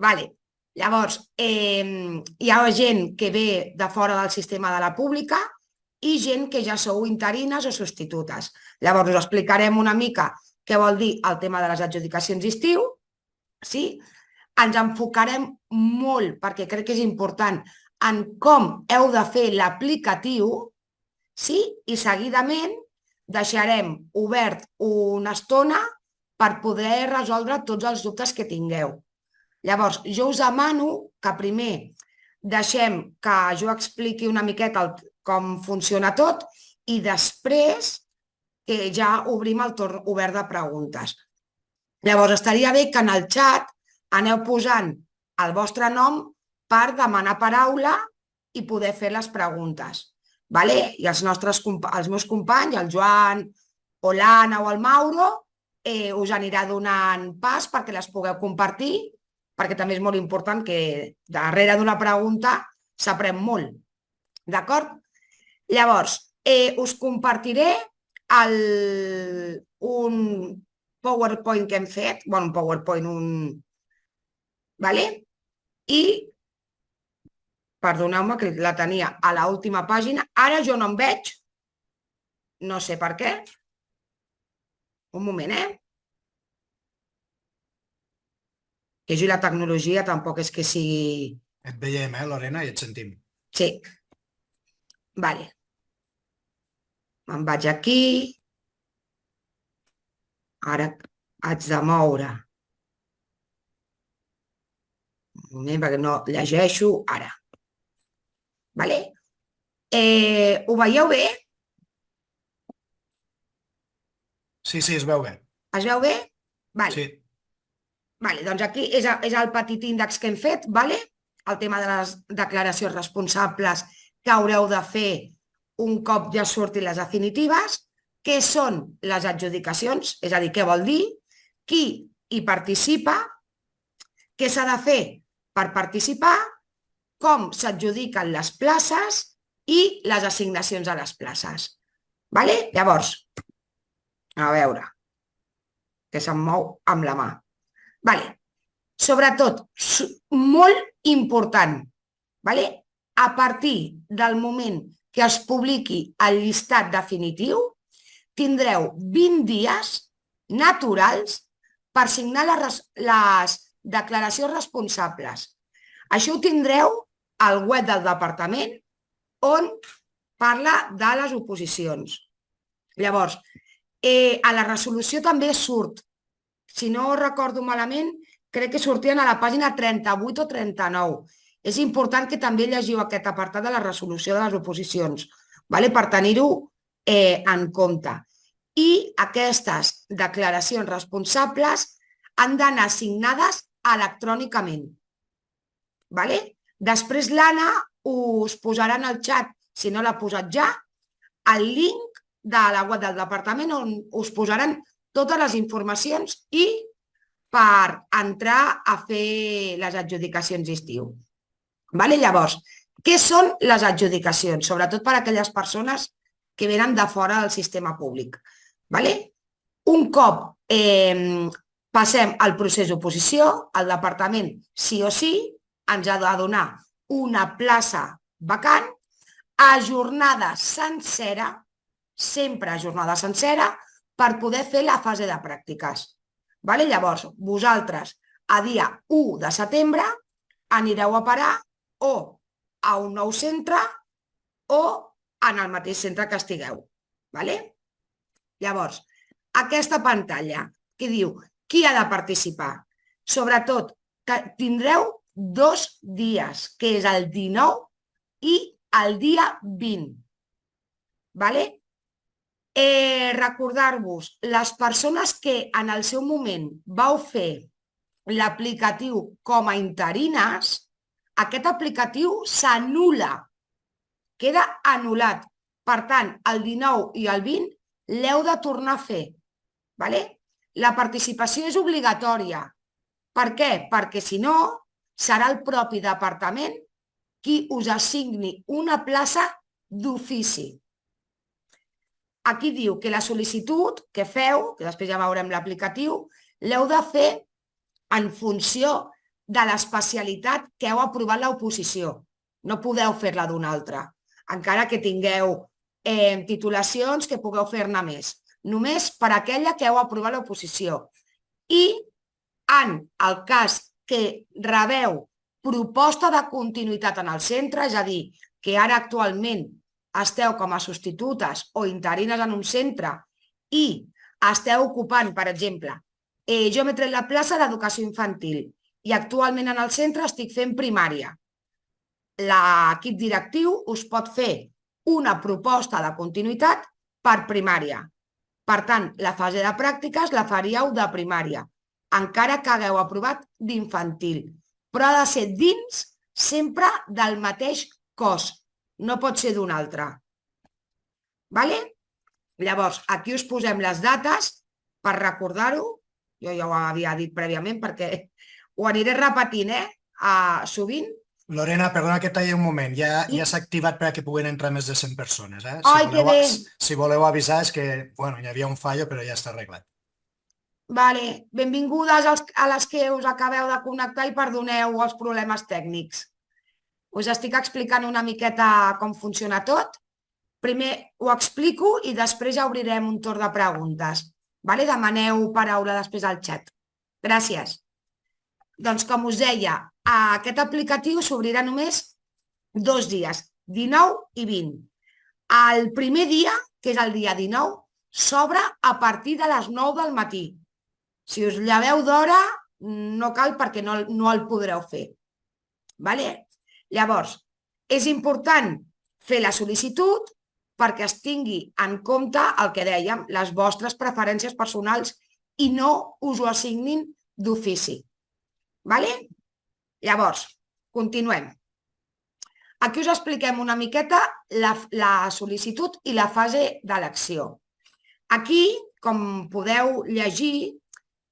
Vale. Llavors, hi ha gent que ve de fora del sistema de la pública i gent que ja sou interines o substitutes. Llavors, us explicarem una mica què vol dir el tema de les adjudicacions d'estiu, sí? Ens enfocarem molt, perquè crec que és important, en com heu de fer l'aplicatiu, sí? I seguidament deixarem obert una estona per poder resoldre tots els dubtes que tingueu. Llavors, jo us demano que primer deixem que jo expliqui una miqueta com funciona tot i després que ja obrim el torn obert de preguntes. Llavors, estaria bé que en el xat aneu posant el vostre nom per demanar paraula i poder fer les preguntes. Vale? I els meus companys, el Joan, o l'Anna o el Mauro, us anirà donant pas perquè les pugueu compartir, perquè també és molt important que darrere d'una pregunta s'aprèn molt. D'acord? Llavors, us compartiré un PowerPoint que hem fet, bueno, un PowerPoint, vale? I, perdoneu-me que la tenia a l'última pàgina, ara jo no em veig, no sé per què. Un moment, que jo i la tecnologia tampoc és que sigui... Et veiem, Lorena, i et sentim. Sí. Vale. Me'n vaig aquí. Ara haig de moure. Un moment, perquè no llegeixo ara. Vale? Ho veieu bé? Sí, es veu bé. Es veu bé? Vale. Sí. Vale, doncs aquí és el petit índex que hem fet, vale? El tema de les declaracions responsables que haureu de fer un cop ja surtin les definitives, què són les adjudicacions, és a dir, què vol dir, qui hi participa, què s'ha de fer per participar, com s'adjudiquen les places i les assignacions a les places. Vale? Llavors, a veure, que se'm mou amb la mà. Vale. Sobretot, molt important, vale? A partir del moment que es publiqui el llistat definitiu, tindreu 20 dies naturals per signar les declaracions responsables. Això ho tindreu al web del departament on parla de les oposicions. Llavors, a la resolució també surt, si no recordo malament, crec que sortien a la pàgina 38 o 39. És important que també llegiu aquest apartat de la resolució de les oposicions, per tenir-ho en compte. I aquestes declaracions responsables han d'anar signades electrònicament. Després l'Anna us posarà en el xat, si no l'ha posat ja, el link de la web del departament on us posaran totes les informacions i per entrar a fer les adjudicacions d'estiu. Llavors, què són les adjudicacions? Sobretot per a aquelles persones que venen de fora del sistema públic. Un cop passem al procés d'oposició, el departament sí o sí ens ha de donar una plaça vacant a jornada sencera, sempre a jornada sencera, per poder fer la fase de pràctiques. Llavors, vosaltres, a dia 1 de setembre, anireu a parar o a un nou centre o en el mateix centre que estigueu. Llavors, aquesta pantalla que diu qui ha de participar, sobretot que tindreu 2 dies, que és el 19 i el dia 20. Recordar-vos, les persones que en el seu moment vau fer l'aplicatiu com a interines, aquest aplicatiu s'anul·la, queda anul·lat. Per tant, el 19 i el 20 l'heu de tornar a fer. La participació és obligatòria. Per què? Perquè si no, serà el propi departament qui us assigni una plaça d'ofici. Aquí diu que la sol·licitud que feu, que després ja veurem l'aplicatiu, l'heu de fer en funció de l'especialitat que heu aprovat l'oposició. No podeu fer-la d'una altra, encara que tingueu titulacions que pugueu fer-ne més. Només per aquella que heu aprovat l'oposició. I en el cas que rebeu proposta de continuïtat en el centre, és a dir, que ara actualment esteu com a substitutes o interines en un centre i esteu ocupant, per exemple, jo m'he tret la plaça d'educació infantil i actualment en el centre estic fent primària. L'equip directiu us pot fer una proposta de continuïtat per primària. Per tant, la fase de pràctiques la faríeu de primària, encara que hagueu aprovat d'infantil. Però ha de ser dins sempre del mateix cos, no pot ser d'un altre. Vale? Llavors, aquí us posem les dates per recordar-ho. Jo ja ho havia dit prèviament perquè ho aniré repetint sovint. Lorena, perdona que et talli un moment. Ja s'ha activat perquè puguin entrar més de 100 persones. Ai, que bé! Si voleu avisar és que hi havia un fallo, però ja està arreglat. Vale. Benvingudes a les que us acabeu de connectar i perdoneu els problemes tècnics. Us estic explicant una miqueta com funciona tot. Primer ho explico i després ja obrirem un torn de preguntes. Vale? Demaneu paraula després al xat. Gràcies. Doncs com us deia, aquest aplicatiu s'obrirà només 2 dies, 19 i 20. El primer dia, que és el dia 19, s'obre a partir de les 9 del matí. Si us lleveu d'hora, no cal perquè no el podreu fer. Vale? Llavors, és important fer la sol·licitud perquè es tingui en compte el que dèiem, les vostres preferències personals i no us ho assignin d'ofici. Vale? Llavors, continuem. Aquí us expliquem una miqueta la sol·licitud i la fase d'elecció. Aquí, com podeu llegir,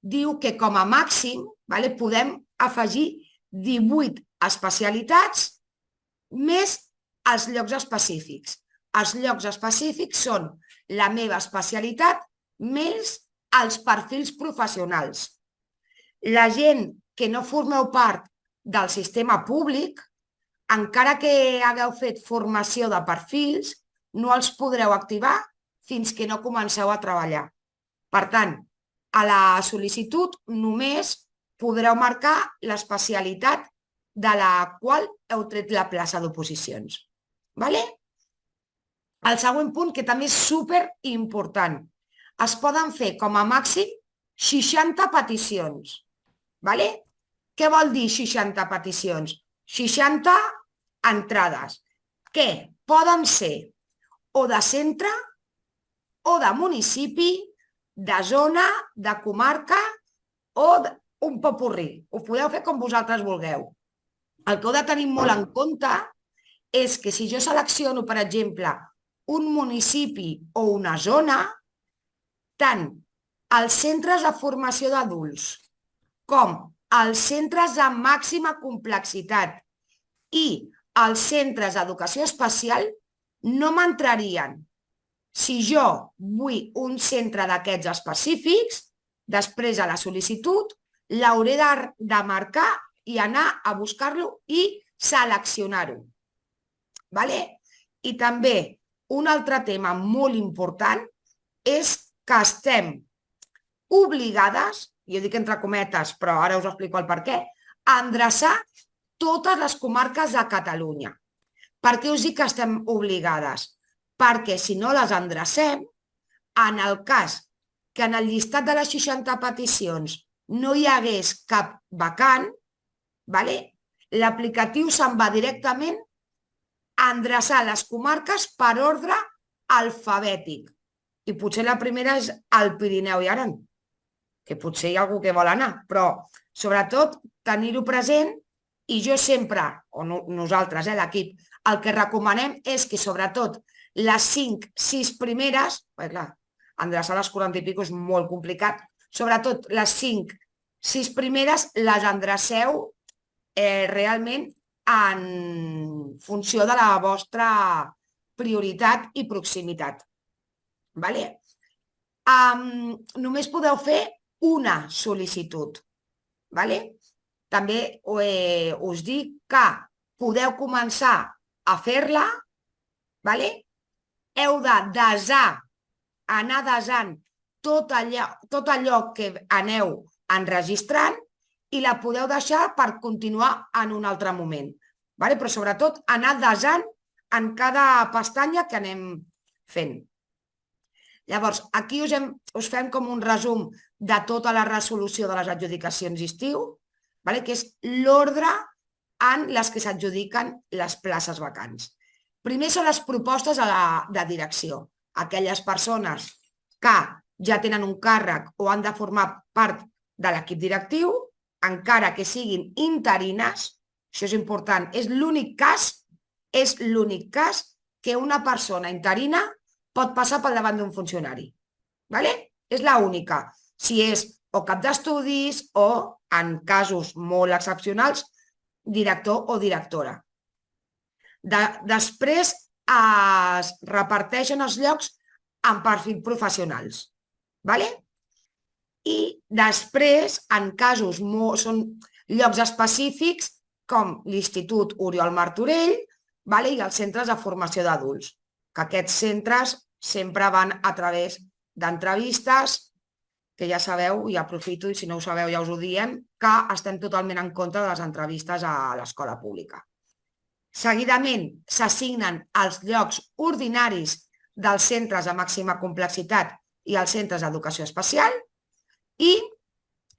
diu que com a màxim podem afegir 18 especialitats més els llocs específics. Els llocs específics són la meva especialitat més els perfils professionals. La gent que no formeu part del sistema públic, encara que hagueu fet formació de perfils, no els podreu activar fins que no comenceu a treballar. Per tant, a la sol·licitud només podreu marcar l'especialitat de la qual heu tret la plaça d'oposicions. Vale? El següent punt, que també és superimportant, es poden fer com a màxim 60 peticions. Vale? Què vol dir 60 peticions? 60 entrades, que poden ser o de centre o de municipi, de zona, de comarca o un popurrí. Ho podeu fer com vosaltres vulgueu. El que heu de tenir molt en compte és que si jo selecciono, per exemple, un municipi o una zona, tant els centres de formació d'adults com els centres de màxima complexitat i els centres d'educació especial no m'entrarien. Si jo vull un centre d'aquests específics, després a la sol·licitud l'hauré de marcar i anar a buscar-lo i seleccionar-ho. I també un altre tema molt important és que estem obligades, jo dic entre cometes, però ara us explico el per què, a endreçar totes les comarques de Catalunya. Per què us dic que estem obligades? Perquè si no les endrecem, en el cas que en el llistat de les 60 peticions no hi hagués cap vacant, l'aplicatiu se'n va directament a endreçar les comarques per ordre alfabètic. I potser la primera és el Pirineu i Aran, que potser hi ha algú que vol anar, però sobretot tenir-ho present. I jo sempre, o nosaltres, l'equip, el que recomanem és que sobretot les 5-6 primeres, perquè clar, endreçar les 40 i pico és molt complicat, sobretot les 5-6 primeres les endreceu realment en funció de la vostra prioritat i proximitat. Només podeu fer una sol·licitud. també us dic que podeu començar a fer-la, heu de anar desant tot allò que aneu enregistrant i la podeu deixar per continuar en un altre moment. Però sobretot anar desant en cada pestanya que anem fent. Llavors, aquí us fem com un resum de tota la resolució de les adjudicacions d'estiu, que és l'ordre en les que s'adjudiquen les places vacants. Primer són les propostes de direcció. Aquelles persones que ja tenen un càrrec o han de formar part de l'equip directiu, encara que siguin interines, això és important, és l'únic cas que una persona interina pot passar pel davant d'un funcionari. És l'única. Si és o cap d'estudis o, en casos molt excepcionals, director o directora. Després es reparteixen els llocs en perfils professionals. I després, en casos, són llocs específics com l'Institut Oriol Martorell i els centres de formació d'adults, que aquests centres sempre van a través d'entrevistes, que ja sabeu, i aprofito, i si no ho sabeu ja us ho diem, que estem totalment en contra de les entrevistes a l'escola pública. Seguidament, s'assignen els llocs ordinaris dels centres de màxima complexitat i els centres d'educació especial i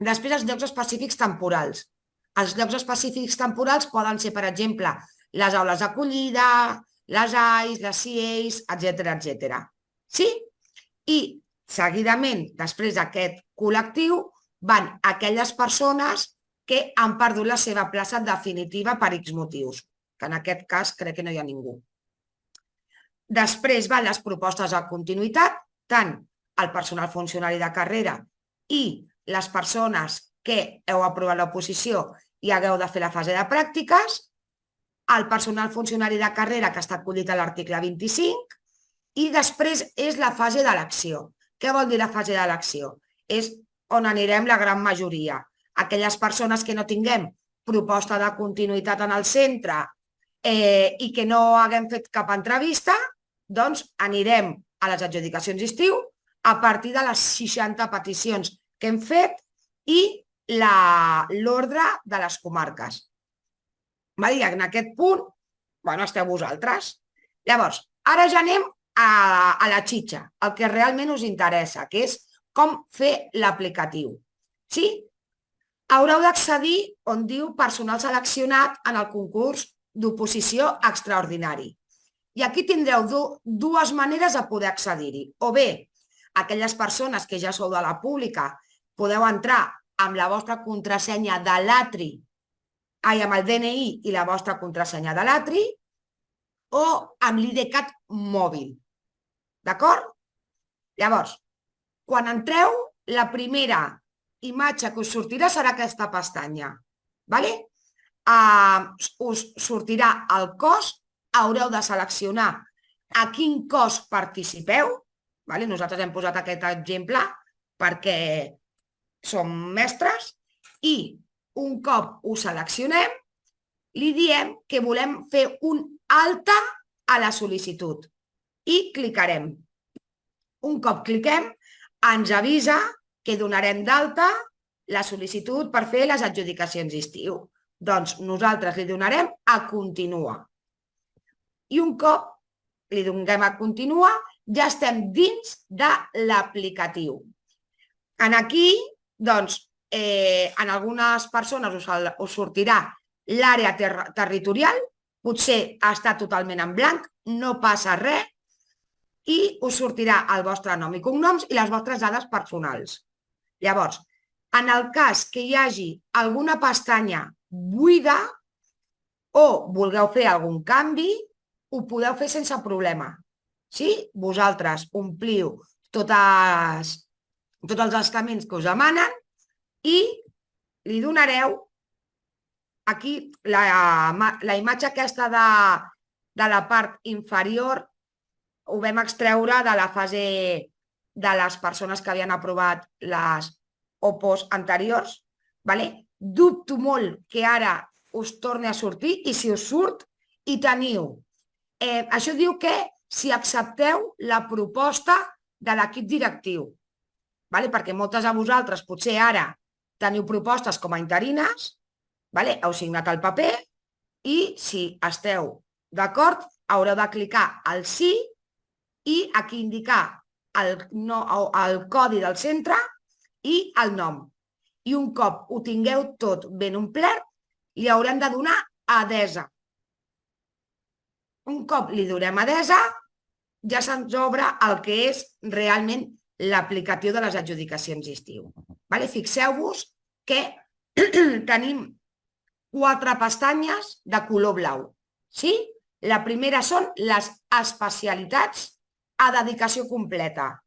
després els llocs específics temporals. Els llocs específics temporals poden ser, per exemple, les aules d'acollida, les AIs, les CIEIs, etc. Sí? I seguidament, després d'aquest col·lectiu, van aquelles persones que han perdut la seva plaça definitiva per X motius, que en aquest cas crec que no hi ha ningú. Després van les propostes de continuïtat, tant el personal funcionari de carrera i les persones que heu aprovat l'oposició i hagueu de fer la fase de pràctiques, el personal funcionari de carrera que està acollit a l'article 25 i després és la fase d'elecció. Què vol dir la fase d'elecció? És on anirem la gran majoria. Aquelles persones que no tinguem proposta de continuïtat en el centre i que no haguem fet cap entrevista, doncs anirem a les adjudicacions d'estiu a partir de les 60 peticions que hem fet i l'ordre de les comarques. En aquest punt, esteu vosaltres. Llavors, ara ja anem a la xitxa, el que realment us interessa, que és com fer l'aplicatiu. Sí? Haureu d'accedir on diu personal seleccionat en el concurs d'oposició extraordinari. I aquí tindreu dues maneres de poder accedir-hi. O bé, aquelles persones que ja sou de la pública podeu entrar amb la vostra contrasenya de l'ATRI, amb el DNI i la vostra contrasenya de l'ATRI, o amb l'IDCAT mòbil. D'acord? Llavors, quan entreu, la primera imatge que us sortirà serà aquesta pestanya. Us sortirà el cos, haureu de seleccionar a quin cos participeu. Nosaltres hem posat aquest exemple perquè som mestres i un cop ho seleccionem, li diem que volem fer un alta a la sol·licitud i clicarem. Un cop cliquem, ens avisa que donarem d'alta la sol·licitud per fer les adjudicacions d'estiu. Doncs nosaltres li donarem a continuar. I un cop li donem a continuar, ja estem dins de l'aplicatiu. Aquí, doncs, en algunes persones us sortirà l'àrea territorial, potser està totalment en blanc, no passa res, i us sortirà el vostre nom i cognoms i les vostres dades personals. Llavors, en el cas que hi hagi alguna pestanya buida o vulgueu fer algun canvi, ho podeu fer sense problema. Vosaltres ompliu tots els estaments que us demanen i li donareu aquí la imatge aquesta de la part inferior ho vam extreure de la fase de les persones que havien aprovat les OPOs anteriors, Dubto molt que ara us torni a sortir i si us surt i teniu. Això diu que si accepteu la proposta de l'equip directiu, perquè moltes de vosaltres potser ara teniu propostes com a interines, heu signat el paper i si esteu d'acord haureu de clicar al sí i aquí indicar el codi del centre i el nom. I un cop ho tingueu tot ben omplert, li haurem de donar adesa. Un cop li donem adesa, ja se'ns obre el que és realment l'aplicatiu de les adjudicacions d'estiu. Fixeu-vos que tenim 4 pestanyes de color blau. La primera són les especialitats a dedicació completa.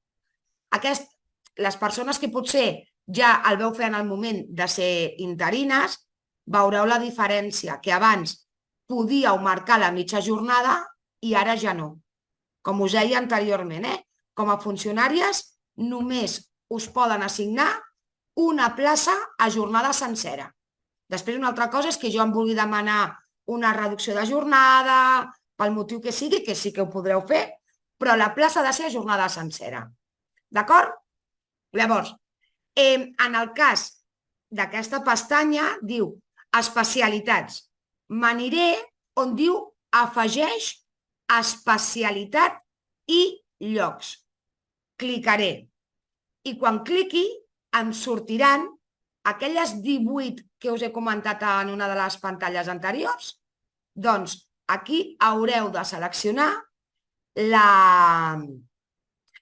Les persones que potser ja el veu fer en el moment de ser interines, veureu la diferència, que abans podíeu marcar la mitja jornada i ara ja no. Com us deia anteriorment, com a funcionàries només us poden assignar una plaça a jornada sencera. Després una altra cosa és que jo em vulgui demanar una reducció de jornada, pel motiu que sigui, que sí que ho podreu fer, però la plaça ha de ser a jornada sencera. D'acord? Llavors, en el cas d'aquesta pestanya, diu especialitats. M'aniré on diu afegeix especialitat i llocs. Clicaré. I quan cliqui em sortiran aquelles 18 que us he comentat en una de les pantalles anteriors. Doncs aquí haureu de seleccionar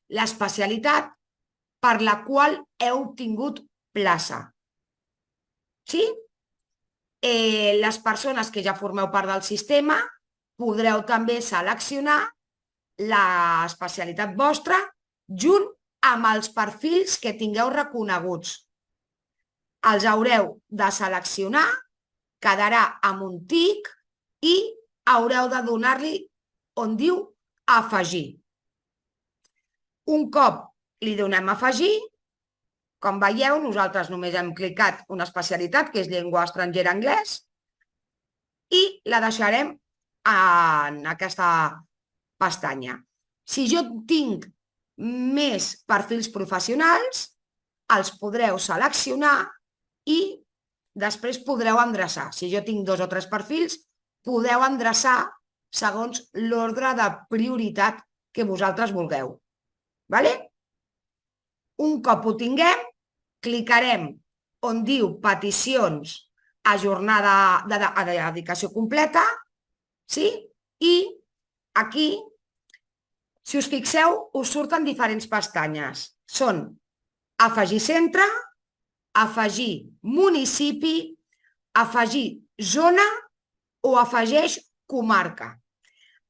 l'especialitat per la qual heu tingut plaça. Sí? Les persones que ja formeu part del sistema podreu també seleccionar l'especialitat vostra junt amb els perfils que tingueu reconeguts. Els haureu de seleccionar, quedarà amb un tic i haureu de donar-li on diu afegir. Un cop li donem afegir, com veieu, nosaltres només hem clicat una especialitat, que és llengua estrangera anglès, i la deixarem en aquesta pestanya. Si jo tinc més perfils professionals, els podreu seleccionar i després podreu endreçar. Si jo tinc 2 o 3 perfils, podeu endreçar segons l'ordre de prioritat que vosaltres vulgueu. Un cop ho tinguem, clicarem on diu peticions a jornada de dedicació completa i aquí, si us fixeu, us surten diferents pestanyes. Són afegir centre, afegir municipi, afegir zona o afegeix comarca.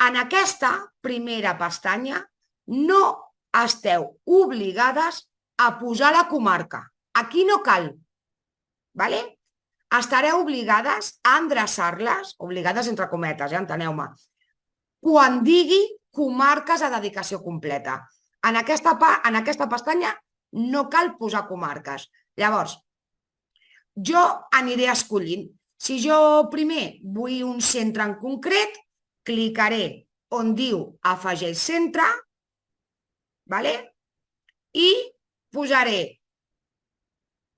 En aquesta primera pestanya no esteu obligades a posar la comarca. Aquí no cal. Estareu obligades a endreçar-les, obligades entre cometes, enteneu-me, quan digui comarques a dedicació completa. En aquesta pestanya no cal posar comarques. Llavors, jo aniré escollint. Si jo primer vull un centre en concret, clicaré on diu afegeix centre i posaré.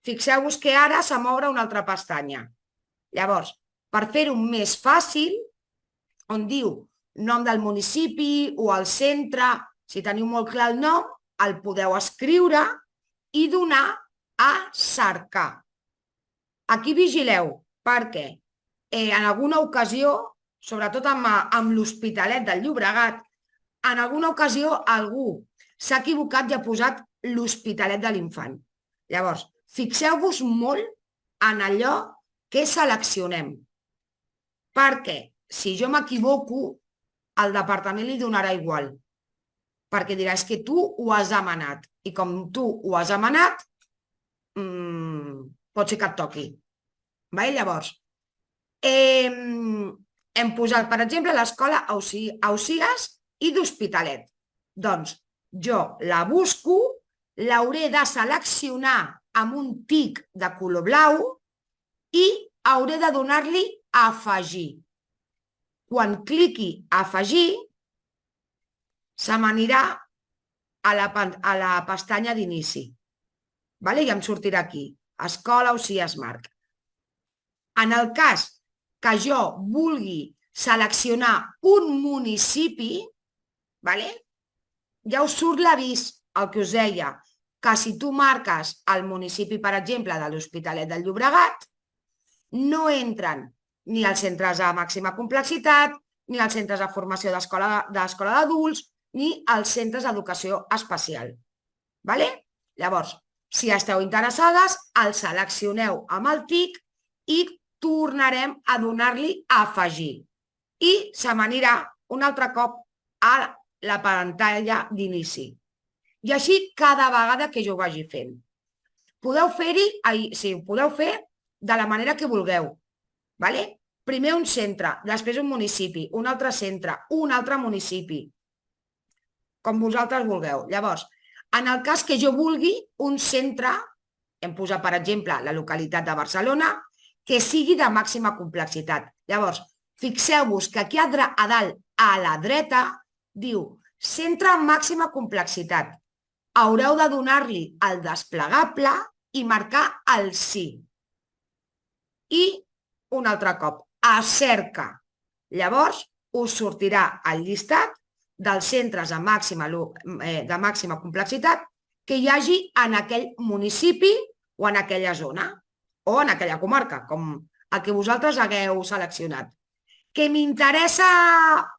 Fixeu-vos que ara se m'obre una altra pestanya. Llavors, per fer-ho més fàcil, on diu nom del municipi o el centre, si teniu molt clar el nom, el podeu escriure i donar a cercar. Aquí vigileu, perquè en alguna ocasió, sobretot amb l'Hospitalet del Llobregat, en alguna ocasió algú s'ha equivocat i ha posat l'Hospitalet de l'Infant. Llavors, fixeu-vos molt en allò que seleccionem, perquè si jo m'equivoco, el departament li donarà igual, perquè dirà és que tu ho has demanat i com tu ho has demanat, pot ser que et toqui. Llavors, hem posat, per exemple, l'escola Ausiàs i d'Hospitalet. Doncs jo la busco, l'hauré de seleccionar amb un tic de color blau i hauré de donar-li a afegir. Quan cliqui a afegir, se m'anirà a la pestanya d'inici. I em sortirà aquí, Escola Ucia Smart. En el cas que jo vulgui seleccionar un municipi, ja us surt l'avís, el que us deia, que si tu marques el municipi, per exemple, de l'Hospitalet del Llobregat, no entren ni els centres de màxima complexitat, ni els centres de formació d'escola d'adults, ni els centres d'educació especial. Llavors, si esteu interessades, el seleccioneu amb el tic i tornarem a donar-li a afegir. I se m'anirà un altre cop a la pantalla d'inici. I així cada vegada que jo ho vagi fent. Podeu fer de la manera que vulgueu. Primer un centre, després un municipi, un altre centre, un altre municipi. Com vosaltres vulgueu. Llavors, en el cas que jo vulgui un centre, hem posat, per exemple, la localitat de Barcelona, que sigui de màxima complexitat. Llavors, fixeu-vos que aquí a dalt, a la dreta, diu centre amb màxima complexitat. Haureu de donar-li el desplegable i marcar el sí. I un altre cop, a cerca. Llavors, us sortirà el llistat dels centres de màxima complexitat que hi hagi en aquell municipi o en aquella zona o en aquella comarca, com el que vosaltres hagueu seleccionat. Que m'interessa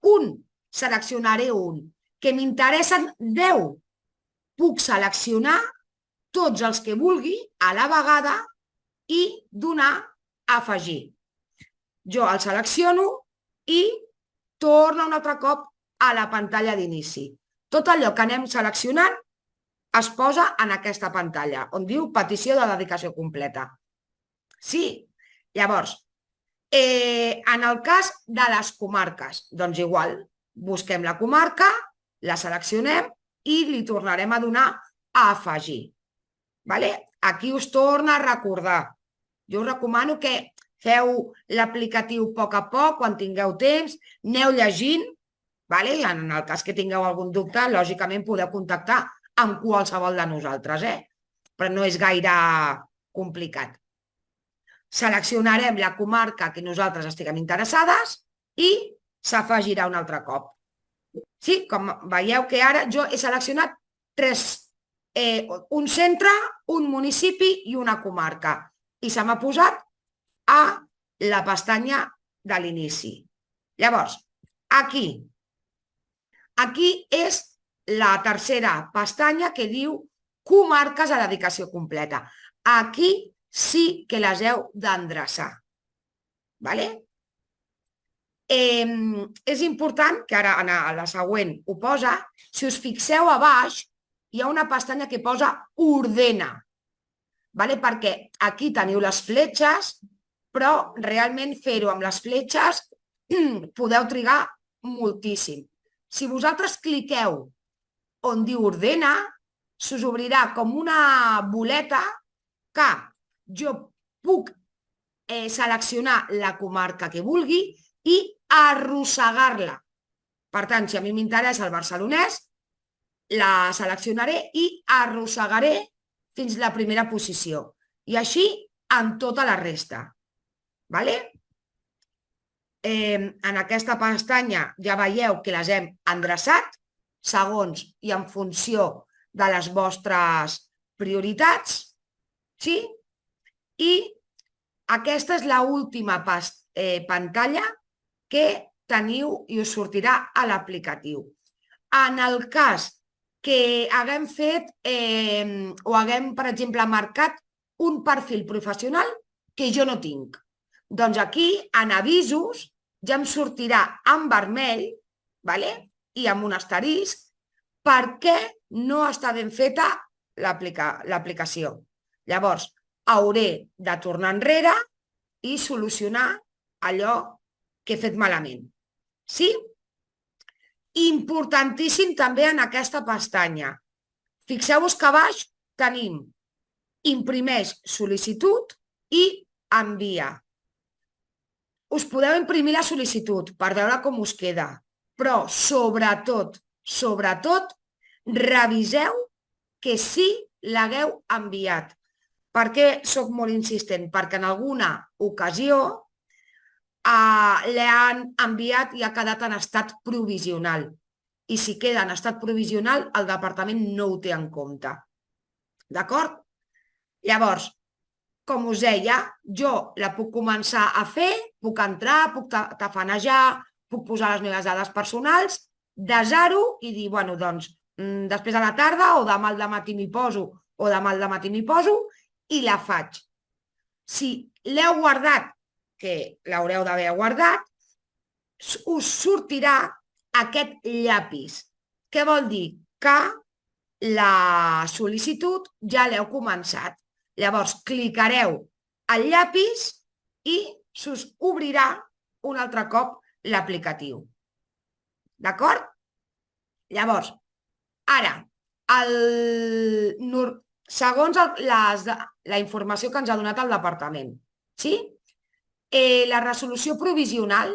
un, seleccionaré un. Que m'interessen 10, puc seleccionar tots els que vulgui a la vegada i donar a afegir. Jo el selecciono i torno un altre cop a la pantalla d'inici. Tot allò que anem seleccionant es posa en aquesta pantalla, on diu petició de dedicació completa. Sí, llavors, en el cas de les comarques, doncs igual, busquem la comarca, la seleccionem i li tornarem a donar a afegir. Aquí us torna a recordar. Jo us recomano que feu l'aplicatiu a poc, quan tingueu temps, aneu llegint, i en el cas que tingueu algun dubte, lògicament podeu contactar amb qualsevol de nosaltres, però no és gaire complicat. Seleccionarem la comarca que nosaltres estiguem interessades i s'afegirà un altre cop. Sí, com veieu que ara jo he seleccionat un centre, un municipi i una comarca. I se m'ha posat a la pestanya de l'inici. Llavors, aquí és la tercera pestanya que diu comarques a dedicació completa. Aquí sí que les heu d'endreçar. És important, que ara a la següent ho posa, si us fixeu a baix, hi ha una pestanya que posa ordena, perquè aquí teniu les fletxes, però realment fer-ho amb les fletxes podeu trigar moltíssim. Si vosaltres cliqueu on diu ordena, s'us obrirà com una boleta que jo puc seleccionar la comarca que vulgui i arrossegar-la. Per tant, si a mi m'interessa el barcelonès, la seleccionaré i arrossegaré fins a la primera posició. I així en tota la resta. En aquesta pestanya ja veieu que les hem endreçat segons i en funció de les vostres prioritats. I aquesta és l'última pantalla que teniu i us sortirà a l'aplicatiu. En el cas que haguem fet o haguem, per exemple, marcat un perfil professional que jo no tinc, doncs aquí, en avisos, ja em sortirà en vermell i amb un asterisc perquè no està ben feta l'aplicació. Llavors, hauré de tornar enrere i solucionar allò que he fet malament. Sí? Importantíssim també en aquesta pestanya. Fixeu-vos que a baix tenim imprimeix sol·licitud i envia. Us podeu imprimir la sol·licitud per veure com us queda, però sobretot, reviseu que sí l'hagueu enviat. Per què soc molt insistent? Perquè en alguna ocasió l'han enviat i ha quedat en estat provisional. I si queda en estat provisional, el departament no ho té en compte. D'acord? Llavors, com us deia, jo la puc començar a fer, puc entrar, puc tafanejar, puc posar les meves dades personals, desar-ho i dir, bueno, doncs, després a la tarda o demà al matí m'hi poso o demà al matí m'hi poso i la faig. Si l'heu guardat, que l'haureu d'haver guardat, us sortirà aquest llapis. Què vol dir? Que la sol·licitud ja l'heu començat. Llavors, clicareu al llapis i s'us obrirà un altre cop l'aplicatiu. D'acord? Llavors, ara, segons la informació que ens ha donat el departament, sí? La resolució provisional,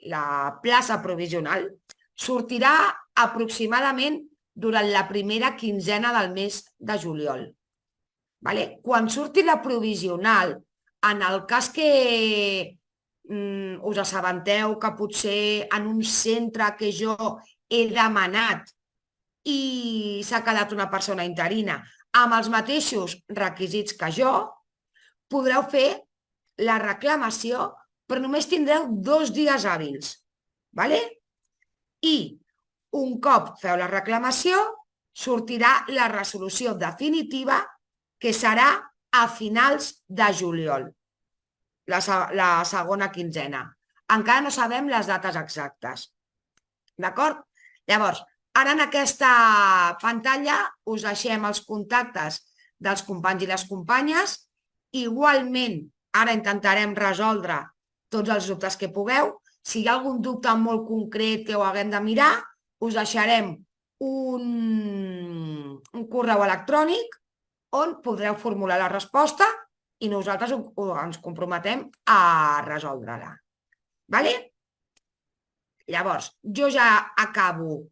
la plaça provisional, sortirà aproximadament durant la primera quinzena del mes de juliol. Quan surti la provisional, en el cas que us assabenteu que potser en un centre que jo he demanat i s'ha quedat una persona interina amb els mateixos requisits que jo, podreu fer la reclamació, però només tindreu 2 dies hàbils. I un cop feu la reclamació, sortirà la resolució definitiva, que serà a finals de juliol, la segona quinzena. Encara no sabem les dates exactes. D'acord? Llavors, ara en aquesta pantalla us deixem els contactes dels companys i les companyes. Igualment, ara intentarem resoldre tots els dubtes que pugueu. Si hi ha algun dubte molt concret que ho haguem de mirar, us deixarem un correu electrònic on podreu formular la resposta i nosaltres ens comprometem a resoldre-la. Llavors, jo ja acabo